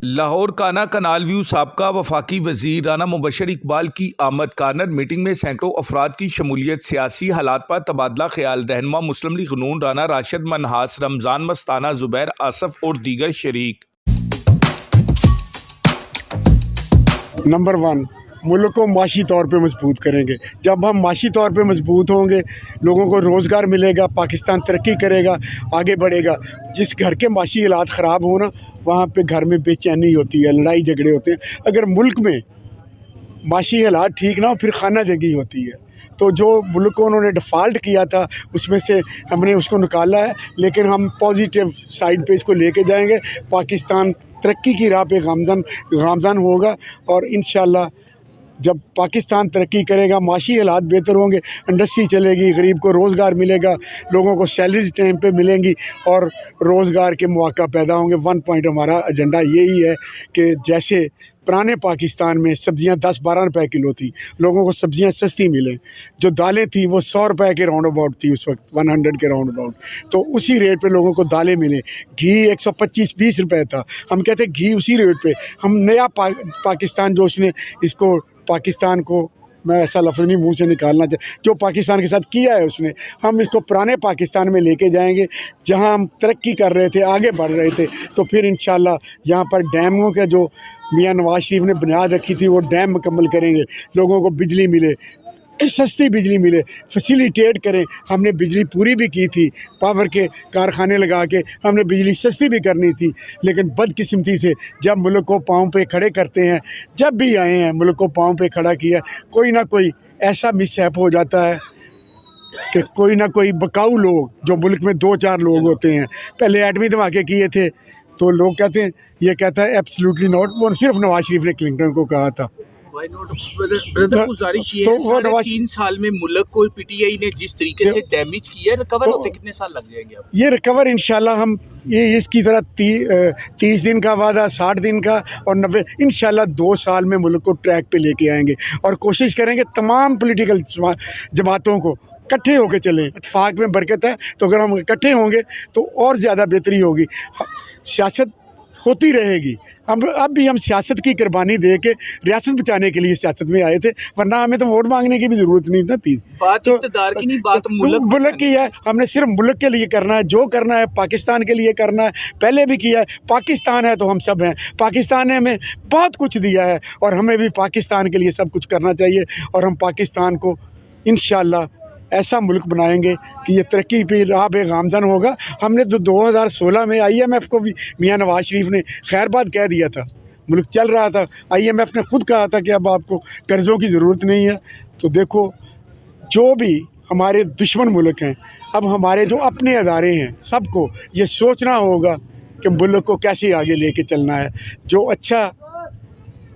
लाहौर काना कनाल व्यू साबका वफाकी वजीर राना मुबशर इकबाल की आमद। कार्नर मीटिंग में सैकड़ों अफराद की शमूलियत। सियासी हालात पर तबादला ख्याल। रहनुमा मुस्लिम लीग नून राना राशिद मनहास, रमजान मस्ताना, जुबैर आसफ और दीगर शरीक। नंबर 1, मुल्क को माशी तौर पे मजबूत करेंगे। जब हम माशी तौर पे मजबूत होंगे, लोगों को रोज़गार मिलेगा, पाकिस्तान तरक्की करेगा, आगे बढ़ेगा। जिस घर के माशी हालात ख़राब हो ना, वहाँ पे घर में बेचैनी होती है, लड़ाई झगड़े होते हैं। अगर मुल्क में माशी हालात ठीक ना हो, फिर खाना जंगी होती है। तो जो मुल्क को उन्होंने डिफ़ॉल्ट किया था, उसमें से हमने उसको निकाला है, लेकिन हम पॉजिटिव साइड पे इसको लेके जाएंगे। पाकिस्तान तरक्की की राह पे गामज़न होगा और इंशाअल्लाह जब पाकिस्तान तरक्की करेगा, माशी हालात बेहतर होंगे, इंडस्ट्री चलेगी, गरीब को रोज़गार मिलेगा, लोगों को सैलरीज टाइम पे मिलेंगी और रोज़गार के मौका पैदा होंगे। 1 पॉइंट हमारा एजेंडा यही है कि जैसे पुराने पाकिस्तान में सब्ज़ियाँ 10-12 रुपए किलो थी, लोगों को सब्ज़ियाँ सस्ती मिलें। जो दालें थी वो 100 रुपए के राउंड अबाउट थी उस वक्त, 100 के राउंड अबाउट, तो उसी रेट पे लोगों को दालें मिलें। घी 125-20 रुपए था, हम कहते घी उसी रेट पे। हम नया पाकिस्तान जो उसने इसको पाकिस्तान को, मैं ऐसा लफ्ज़ नहीं मुंह से निकालना जो पाकिस्तान के साथ किया है उसने, हम इसको पुराने पाकिस्तान में लेके जाएंगे जहां हम तरक्की कर रहे थे, आगे बढ़ रहे थे। तो फिर इंशाल्लाह यहाँ पर डैमों के जो मियाँ नवाज शरीफ ने बुनियाद रखी थी, वो डैम मुकम्मल करेंगे, लोगों को बिजली मिले, सस्ती बिजली मिले, फैसिलिटेट करें। हमने बिजली पूरी भी की थी, पावर के कारखाने लगा के हमने बिजली सस्ती भी करनी थी, लेकिन बदकिस्मती से जब मुल्क को पाँव पे खड़े करते हैं, जब भी आए हैं मुल्क को पाँव पे खड़ा किया, कोई ना कोई ऐसा मिसहैप हो जाता है कि कोई ना कोई बकाऊ लोग, जो मुल्क में 2-4 लोग होते हैं, पहले एटमी धमाके किए थे तो लोग कहते हैं, ये कहता है एब्सोल्युटली नॉट, वो सिर्फ नवाज शरीफ ने क्लिंटन को कहा था। गुजारिश ये है, 3 साल में मुल्क को पीटीआई ने जिस तरीके से डैमेज किया, रिकवर होते कितने साल लग जाएंगे? ये रिकवर इंशाल्लाह हम ये इसकी तरह 30 दिन का वादा, 60 दिन का और 90, इंशाल्लाह 2 साल में मुल्क को ट्रैक पे लेके आएंगे और कोशिश करेंगे तमाम पॉलिटिकल जमातों को इकट्ठे होकर चलें। इत्तेफाक में बरकत है, तो अगर हम इकट्ठे होंगे तो और ज़्यादा बेहतरी होगी। सियासत होती रहेगी। हम अब भी हम सियासत की कुर्बानी दे के रियासत बचाने के लिए सियासत में आए थे, वरना हमें तो वोट मांगने की भी ज़रूरत नहीं ना थी। बात तो इक़्तिदार की नहीं, बात मुल्क की है। हमने सिर्फ मुल्क के लिए करना है, जो करना है पाकिस्तान के लिए करना है, पहले भी किया है। पाकिस्तान है तो हम सब हैं, पाकिस्तान ने हमें बहुत कुछ दिया है और हमें भी पाकिस्तान के लिए सब कुछ करना चाहिए। और हम पाकिस्तान को इंशाअल्लाह ऐसा मुल्क बनाएंगे कि ये तरक्की पे राह पे गामज़न होगा। हमने तो 2016 में IMF को भी मियाँ नवाज शरीफ ने खैरबाद कह दिया था, मुल्क चल रहा था, IMF ने खुद कहा था कि अब आपको कर्ज़ों की ज़रूरत नहीं है। तो देखो, जो भी हमारे दुश्मन मुल्क हैं, अब हमारे जो अपने अदारे हैं, सबको ये सोचना होगा कि मुल्क को कैसे आगे लेके चलना है। जो अच्छा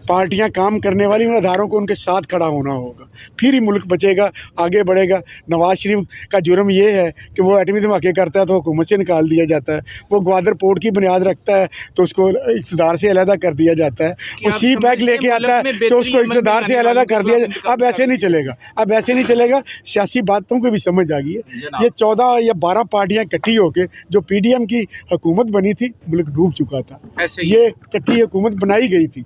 पार्टियां काम करने वाली, उन अदारों को उनके साथ खड़ा होना होगा, फिर ही मुल्क बचेगा, आगे बढ़ेगा। नवाज शरीफ का जुर्म ये है कि वो एटमी धमाके करता है तो हुकूमत से निकाल दिया जाता है, वो ग्वादर पोर्ट की बुनियाद रखता है तो उसको इक़्तिदार से अलहदा कर दिया जाता है, वो सी पैक लेके आता है तो उसको इक़्तिदार से अलहदा कर दिया जाता है। अब ऐसे नहीं चलेगा, अब ऐसे नहीं चलेगा। सियासी बातों को भी समझ आ गई है। ये 14 या 12 पार्टियाँ इकट्ठी होकर जो PDM की हुकूमत बनी थी, मुल्क डूब चुका था। ये इकट्ठी हुकूमत बनाई गई थी,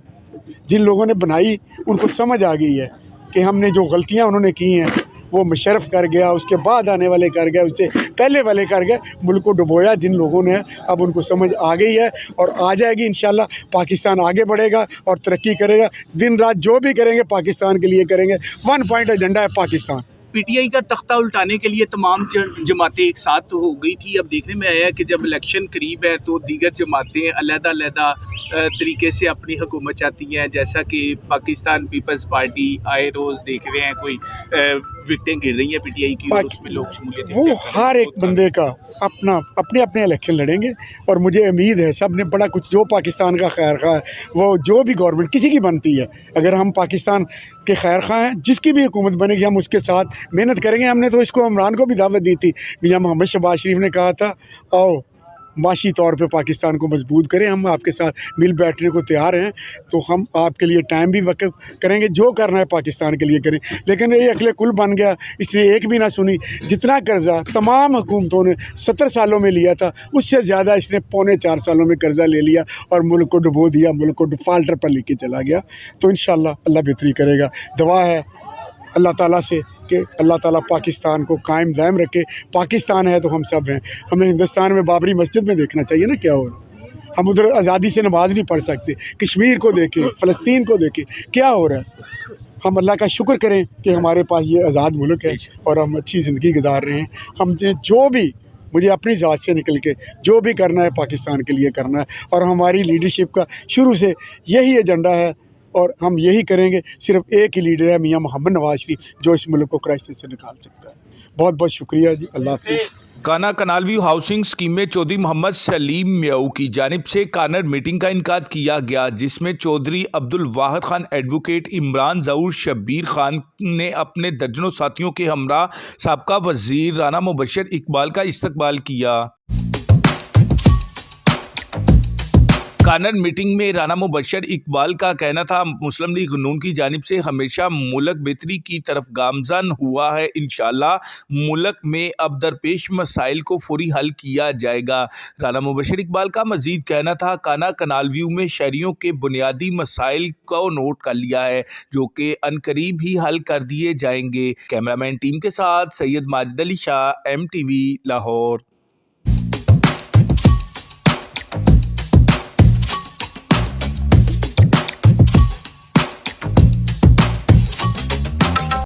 जिन लोगों ने बनाई उनको समझ आ गई है कि हमने जो गलतियां उन्होंने की हैं वो मुशर्रफ कर गया, उसके बाद आने वाले कर गए, उससे पहले वाले कर गए, मुल्क को डुबोया जिन लोगों ने। अब उनको समझ आ गई है और आ जाएगी इंशाल्लाह। पाकिस्तान आगे बढ़ेगा और तरक्की करेगा। दिन रात जो भी करेंगे पाकिस्तान के लिए करेंगे। 1 पॉइंट एजेंडा है पाकिस्तान। पीटीआई का तख्ता उल्टाने के लिए तमाम जमातें एक साथ तो हो गई थी। अब देखने में आया कि जब इलेक्शन करीब है तो दीगर जमातें अलग-अलग तरीके से अपनी हुकूमत चाहती हैं, जैसा कि पाकिस्तान पीपल्स पार्टी आए रोज़ देख रहे हैं कोई विकटें गिर रही हैं पीटीआई की, और उसमें लोग शमूलियत, वो हर एक बंदे का अपने इलेक्शन लड़ेंगे और मुझे उम्मीद है सब ने बड़ा कुछ, जो पाकिस्तान का खैर खा है, वो जो भी गवर्नमेंट किसी की बनती है, अगर हम पाकिस्तान के खैर खा हैं, जिसकी भी हुकूमत बनेगी हम उसके साथ मेहनत करेंगे। हमने तो इसको इमरान को भी दावत दी थी, मियाँ मोहम्मद शहबाज शरीफ ने कहा था आओ माशी तौर पे पाकिस्तान को मजबूत करें। हम आपके साथ मिल बैठने को तैयार हैं, तो हम आपके लिए टाइम भी वक़्फ़ करेंगे, जो करना है पाकिस्तान के लिए करें। लेकिन ये अकले कुल बन गया, इसने एक भी ना सुनी। जितना कर्ज़ा तमाम हुकूमतों ने 70 सालों में लिया था, उससे ज़्यादा इसने पौने 4 सालों में कर्ज़ा ले लिया और मुल्क को डुबो दिया, मुल्क को डिफ़ाल्टर पर लेके चला गया। तो इंशाअल्लाह अल्लाह बेहतरी करेगा। दुआ है अल्लाह ताला से कि अल्लाह ताला पाकिस्तान को कायम दायम रखे। पाकिस्तान है तो हम सब हैं। हमें हिंदुस्तान में बाबरी मस्जिद में देखना चाहिए ना क्या हो रहा है। हम उधर आज़ादी से नमाज़ नहीं पढ़ सकते। कश्मीर को देखें, फ़लस्तीन को देखें, क्या हो रहा है। हम अल्लाह का शुक्र करें कि हमारे पास ये आज़ाद मुल्क है और हम अच्छी ज़िंदगी गुजार रहे हैं। हम जो भी मुझे अपनी ज़ात से निकल के जो भी करना है पाकिस्तान के लिए करना है, और हमारी लीडरशिप का शुरू से यही एजेंडा है और हम यही करेंगे। सिर्फ एक ही लीडर है, मियां मोहम्मद नवाज शरीफ, जो इस मुल्क को क्राइसिस से निकाल सकता है। बहुत बहुत शुक्रिया जी। अल्लाह हाफ़िज़। काना कनाल व्यू हाउसिंग स्कीम में चौधरी मोहम्मद सलीम म्याऊ की जानिब से कार्नर मीटिंग का इनकाद किया गया, जिसमें चौधरी अब्दुल वाहिद खान, एडवोकेट इमरान ज़हूर, शब्बीर खान ने अपने दर्जनों साथियों के हमरा साबका वजीर राना मुबशर इकबाल का इस्तकबाल किया। कार्नर मीटिंग में राना मुबशर इकबाल का कहना था, मुस्लिम लीग नून की जानिब से हमेशा मुल्क बेहतरी की तरफ गामजन हुआ है। इंशाअल्लाह मुल्क में अब दरपेश मसाइल को फौरी हल किया जाएगा। राना मुबशर इकबाल का मजीद कहना था, काना कनाल व्यू में शहरियों के बुनियादी मसाइल को नोट कर लिया है, जो कि अनकरीब ही हल कर दिए जाएंगे। कैमरामैन टीम के साथ सैयद माजिद अली शाह, MTV लाहौर।